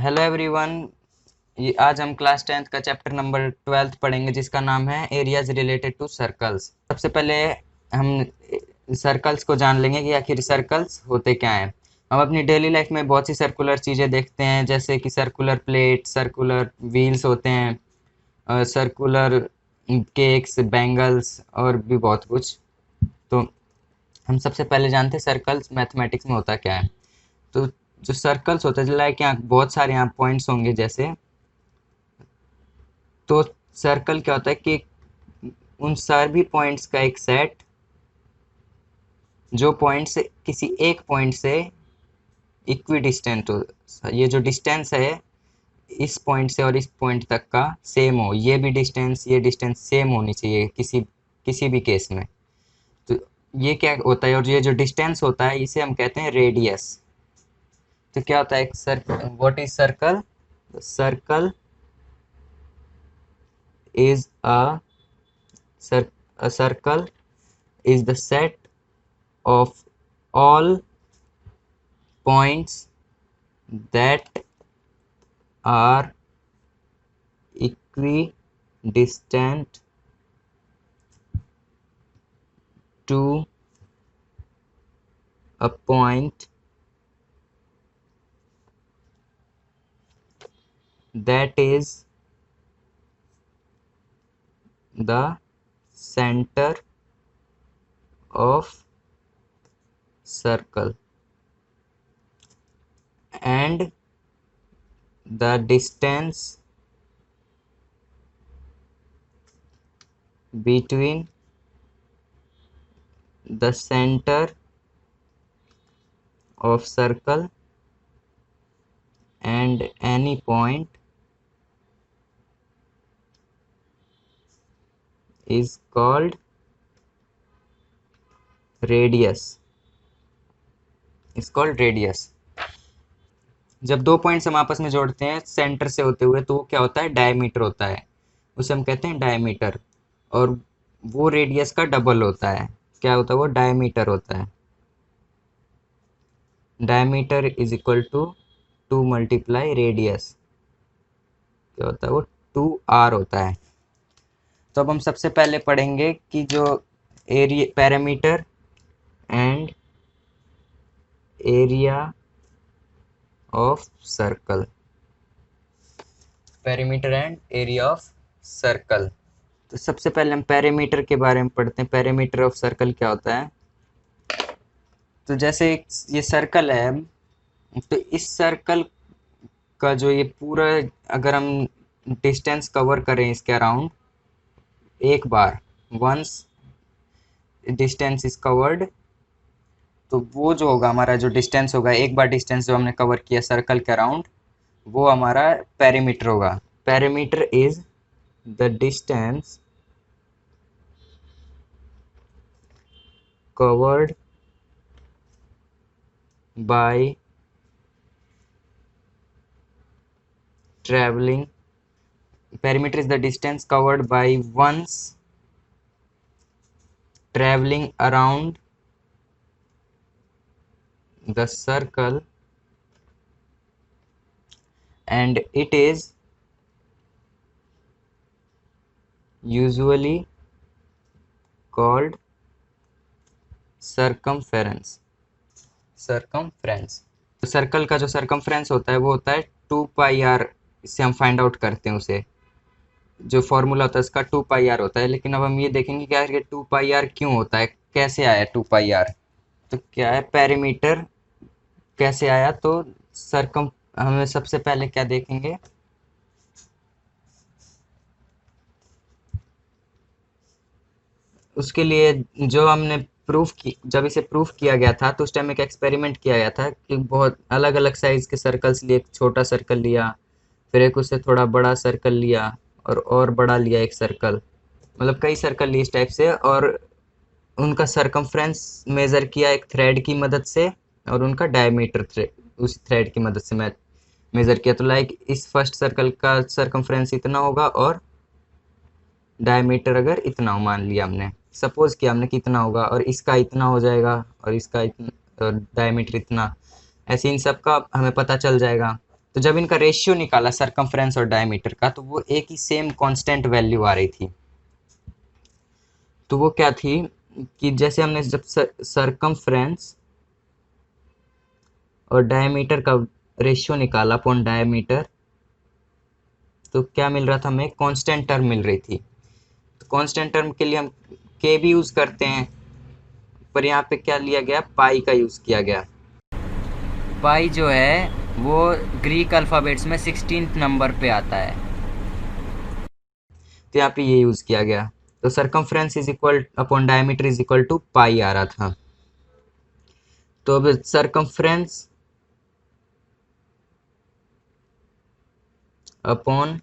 Hello everyone. ये आज हम क्लास 10th का चैप्टर नंबर 12 पढ़ेंगे जिसका नाम है एरियाज रिलेटेड टू सर्कल्स। सबसे पहले हम सर्कल्स को जान लेंगे कि आखिर सर्कल्स होते क्या हैं। हम अपनी डेली लाइफ में बहुत सी सर्कुलर चीज़ें देखते हैं, जैसे कि सर्कुलर प्लेट, सर्कुलर व्हील्स होते हैं, सर्कुलर केक्स, बैंगल्स और भी बहुत कुछ। तो हम सबसे पहले जानते हैं सर्कल्स मैथमेटिक्स में होता क्या है। तो जो सर्कल्स होते हैं, लाइक यहाँ बहुत सारे यहाँ पॉइंट्स होंगे जैसे। तो सर्कल क्या होता है कि उन सभी पॉइंट्स का एक सेट जो पॉइंट से किसी एक पॉइंट से इक्वी डिस्टेंट हो। ये जो डिस्टेंस है इस पॉइंट से और इस पॉइंट तक का सेम हो, ये डिस्टेंस सेम होनी चाहिए किसी किसी भी केस में। तो ये क्या होता है, और ये जो डिस्टेंस होता है इसे हम कहते हैं रेडियस। तो क्या होता है एक circle, what is circle? Circle is a circle is the set of all points that are equidistant to a point that is the center of circle, and the distance between the center of circle and any point is called radius. is called radius. जब दो points हम आपस में जोड़ते हैं centre से होते हुए तो वो क्या होता है, डायमीटर होता है। उसे हम कहते हैं डायमीटर। और वो रेडियस का डबल होता है। क्या होता है वो? डायमीटर होता है। Diameter is equal to 2 multiply radius. क्या होता है वो? 2r होता है। तो अब हम सबसे पहले पढ़ेंगे कि जो area, parameter and area of circle. Perimeter and area of circle. तो सबसे पहले हम पेरीमीटर के बारे में पढ़ते हैं। पेरीमीटर ऑफ सर्कल क्या होता है? तो जैसे ये सर्कल है, तो इस सर्कल का जो ये पूरा, अगर हम डिस्टेंस कवर करें इसके अराउंड एक बार, वंस डिस्टेंस इज कवर्ड, तो वो जो होगा हमारा, जो डिस्टेंस होगा, एक बार डिस्टेंस जो हमने कवर किया सर्कल के अराउंड, वो हमारा पेरीमीटर होगा। Perimeter is the distance covered by traveling. Perimeter is the distance covered by once traveling around the circle, and it is usually called circumference. circumference तो सर्कल का जो सर्कमफ्रेंस होता है वो होता है 2πr। इससे हम फाइंड आउट करते हैं उसे, जो फॉर्मूला होता है इसका 2πr होता है। लेकिन अब हम ये देखेंगे कि यार ये 2πr क्यों होता है, कैसे आया 2πr। तो क्या है पेरीमीटर, कैसे आया? तो सर्कम हमें सबसे पहले क्या देखेंगे, उसके लिए जो हमने प्रूफ की, जब इसे प्रूफ किया गया था तो उस टाइम एक एक्सपेरिमेंट किया गया था कि बहुत अलग अलग साइज के सर्कल्स लिए, एक छोटा सर्कल लिया, फिर एक उससे थोड़ा बड़ा सर्कल लिया, और बड़ा लिया एक सर्कल, मतलब कई सर्कल लिए इस टाइप से, और उनका सरकमफ्रेंस मेज़र किया एक थ्रेड की मदद से, और उनका डायमीटर उस थ्रेड की मदद से मेज़र किया। तो लाइक इस फर्स्ट सर्कल का सरकमफ्रेंस इतना होगा और डायमीटर अगर इतना हो, मान लिया हमने, सपोज किया हमने कि इतना होगा, और इसका इतना हो जाएगा, और इसका इतना, और डायमीटर इतना। ऐसे इन सब का हमें पता चल जाएगा। तो जब इनका रेशियो निकाला सरकमफ्रेंस और डायमीटर का, तो वो एक ही सेम कांस्टेंट वैल्यू आ रही थी। तो वो क्या थी कि जैसे हमने जब सरकमफ्रेंस और डायमीटर का रेशियो निकाला अपॉन डायमीटर, तो क्या मिल रहा था हमें, कांस्टेंट टर्म मिल रही थी। तो कांस्टेंट टर्म के लिए हम के भी यूज़ करते हैं, पर यहाँ पे क्या लिया गया, पाई का यूज़ किया गया। पाई जो है वो ग्रीक अल्फ़ाबेट्स में 16th नंबर पे आता है, तो यहाँ पे ये यूज़ किया गया। तो circumference is equal upon diameter is equal to pi आ रहा था। तो अब सरकमफ्रेंस अपॉन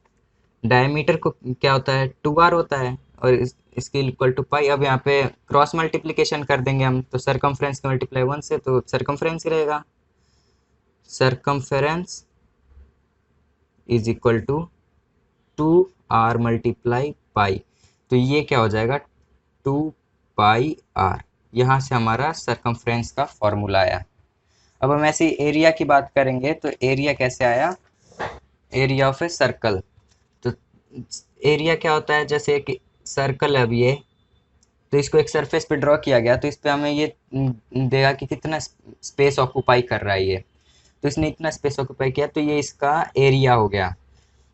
डायमीटर को क्या होता है, 2r होता है, और इसके इक्वल टू पाई। अब यहाँ पे क्रॉस मल्टीप्लिकेशन कर देंगे हम, तो सरकमफ्रेंस का मल्टीप्लाई 1 से, तो सरकमफ्रेंस ही रहेगा। Circumference is equal to 2r multiply pi, तो ये क्या हो जाएगा, 2 पाई आर। यहाँ से हमारा सरकमफ्रेंस का फॉर्मूला आया। अब हम ऐसे एरिया की बात करेंगे, तो एरिया कैसे आया, एरिया ऑफ ए सर्कल। तो एरिया क्या होता है, जैसे एक सर्कल है अब ये, तो इसको एक सरफेस पे ड्रॉ किया गया, तो इस पे हमें ये देगा कि कितना स्पेस ऑक्यूपाई कर रहा है ये। तो इसने इतना स्पेस ऑक्यूपाई किया, तो ये इसका एरिया हो गया।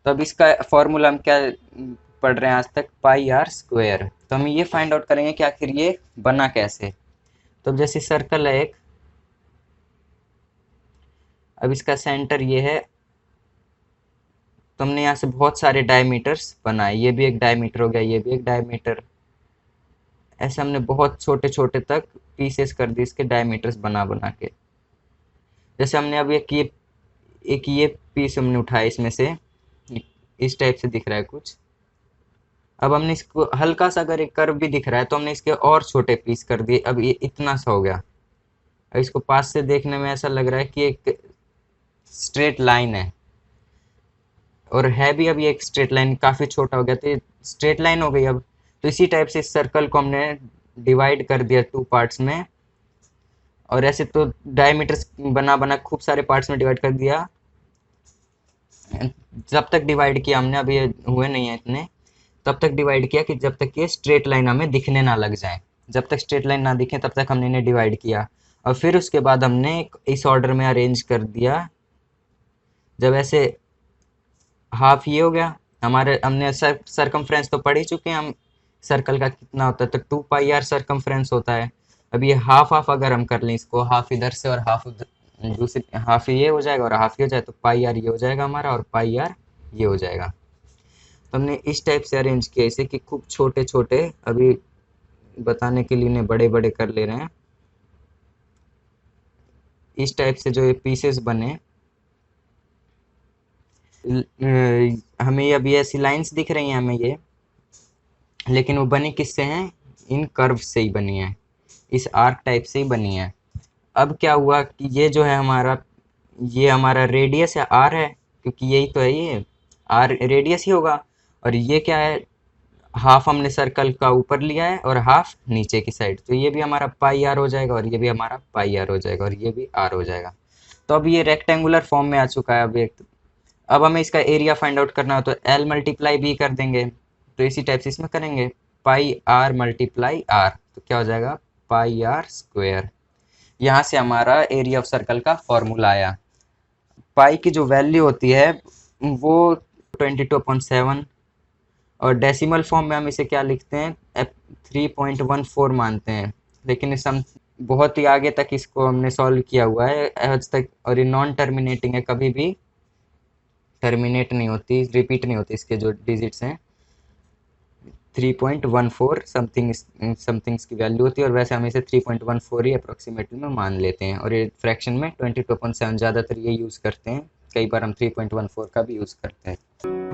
तो अब इसका फॉर्मूला हम क्या पढ़ रहे हैं आज तक, पाई आर स्क्वायर। तो हम ये फाइंड आउट करेंगे कि आखिर ये बना कैसे। तो अब जैसे सर्कल है एक, अब इसका सेंटर ये है, तो हमने यहाँ से बहुत सारे डायमीटर्स बनाए, ये भी एक डायमीटर हो गया, ये भी एक डायमीटर। ऐसे हमने बहुत छोटे छोटे तक पीसेस कर दिए इसके डायमीटर्स बना बना के। जैसे हमने अब एक ये पीस हमने उठाया इसमें से, इस टाइप से दिख रहा है कुछ। अब हमने इसको हल्का सा, अगर एक कर्व भी दिख रहा है, तो हमने इसके और छोटे पीस कर दिए, अब ये इतना सा हो गया। अब इसको पास से देखने में ऐसा लग रहा है कि एक स्ट्रेट लाइन है, और है भी अब ये एक स्ट्रेट लाइन, काफ़ी छोटा हो गया, तो ये स्ट्रेट लाइन हो गई अब। तो इसी टाइप से इस सर्कल को हमने डिवाइड कर दिया 2 पार्ट्स में, और ऐसे तो डायमीटर्स बना बना खूब सारे पार्ट्स में डिवाइड कर दिया। जब तक डिवाइड किया हमने, अभी ये हुए नहीं है इतने, तब तक डिवाइड किया कि जब तक ये स्ट्रेट लाइन हमें दिखने ना लग जाए। जब तक स्ट्रेट लाइन ना दिखे तब तक हमने इन्हें डिवाइड किया, और फिर उसके बाद हमने इस ऑर्डर में अरेंज कर दिया। जब ऐसे हाफ ये हो गया हमारे, हमने सरकमफ्रेंस तो पढ़ ही चुके हैं हम, सर्कल का कितना होता है, तो 2 पाई आर सरकमफ्रेंस होता है। अब ये हाफ हाफ अगर हम कर लें इसको, हाफ इधर से और हाफ दूसरी, हाफ ये हो जाएगा और हाफ ये हो जाए, तो पाई आर ये हो जाएगा हमारा, और पाई आर ये हो जाएगा। तो हमने इस टाइप से अरेंज किया इसे कि खूब छोटे छोटे, अभी बताने के लिए इन्हें बड़े बड़े कर ले रहे हैं। इस टाइप से जो ये पीसेस बने, हमें अभी ऐसी लाइंस दिख रही हैं हमें ये, लेकिन वो बनी किससे हैं, इन कर्व से ही बनी है, इस आर्क टाइप से ही बनी है। अब क्या हुआ कि ये जो है हमारा, ये हमारा रेडियस है, आर है, क्योंकि यही तो है, ये आर रेडियस ही होगा। और ये क्या है, हाफ हमने सर्कल का ऊपर लिया है और हाफ नीचे की साइड, तो ये भी हमारा पाई आर हो जाएगा, और ये भी हमारा पाई आर हो जाएगा, और ये भी आर हो जाएगा। तो अब ये रेक्टेंगुलर फॉर्म में आ चुका है। अब हमें इसका एरिया फाइंड आउट करना हो, तो एल मल्टीप्लाई बी कर देंगे, तो इसी टाइप से इसमें करेंगे, पाई आर मल्टीप्लाई आर, तो क्या हो जाएगा, पाई आर स्क्वायर। यहाँ से हमारा एरिया ऑफ सर्कल का फॉर्मूला आया। पाई की जो वैल्यू होती है वो 22/7, और डेसिमल फॉर्म में हम इसे क्या लिखते हैं, 3.14 मानते हैं। लेकिन इस हम बहुत ही आगे तक इसको हमने सॉल्व किया हुआ है आज तक, और ये नॉन टर्मिनेटिंग है, कभी भी टर्मिनेट नहीं होती, रिपीट नहीं होती, इसके जो डिजिट्स हैं 3.14 समथिंग्स की वैल्यू होती है, और वैसे हम इसे 3.14 ही अप्रोक्सीमेटली में मान लेते हैं। और ये फ्रैक्शन में 22/7 ज़्यादातर ये यूज़ करते हैं, कई बार हम 3.14 का भी यूज़ करते हैं।